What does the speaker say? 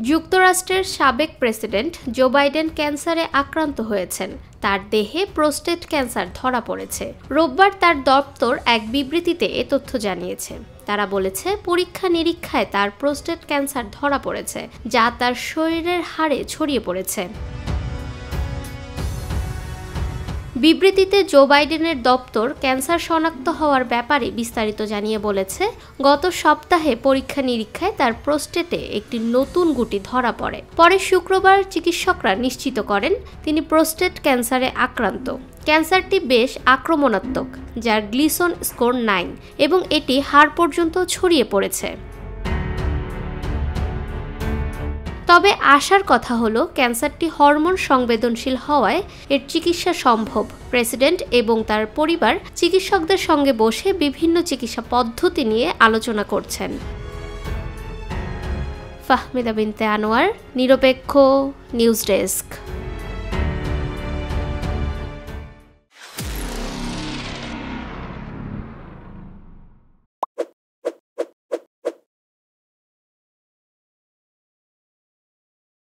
যুক্তরাষ্ট্রের সাবেক president Joe Biden ক্যান্সারে আক্রান্ত হয়েছেন। তার দেহে প্রোস্টেট ক্যান্সার ধরা পড়েছে। রোববার তার দপ্তর এক বিবৃতিতে এ তথ্য জানিয়েছে। তারা বলেছে, পরীক্ষা নিরীক্ষায় তার প্রোস্টেট ক্যান্সার ধরা পড়েছে, যা তার শরীরের হাড়ে ছড়িয়ে পড়েছে। বিবৃতিতে জো বাইডেনের দপ্তর ক্যান্সার শনাক্ত হওয়ার ব্যাপারে বিস্তারিত জানিয়ে বলেছে, গত সপ্তাহে পরীক্ষা নিরীক্ষায় তার প্রোস্টেটে একটি নতুন গুটি ধরা পড়ে। পরে শুক্রবার চিকিৎসকরা নিশ্চিত করেন তিনি প্রোস্টেট ক্যান্সারে আক্রান্ত। ক্যান্সারটি বেশ আক্রমণাত্মক, যার গ্লিসন স্কোর 9 এবং এটি হাড় পর্যন্ত ছড়িয়ে পড়েছে। তবে আশার কথা হলো, ক্যান্সারটি হরমোন সংবেদনশীল হওয়ায় এর চিকিৎসা সম্ভব। প্রেসিডেন্ট এবং তার পরিবার চিকিৎসকদের সঙ্গে বসে বিভিন্ন চিকিৎসা পদ্ধতি নিয়ে আলোচনা করছেন। ফাহমিদা বিনতে আনোয়ার, নিরপেক্ষ নিউজ ডেস্ক।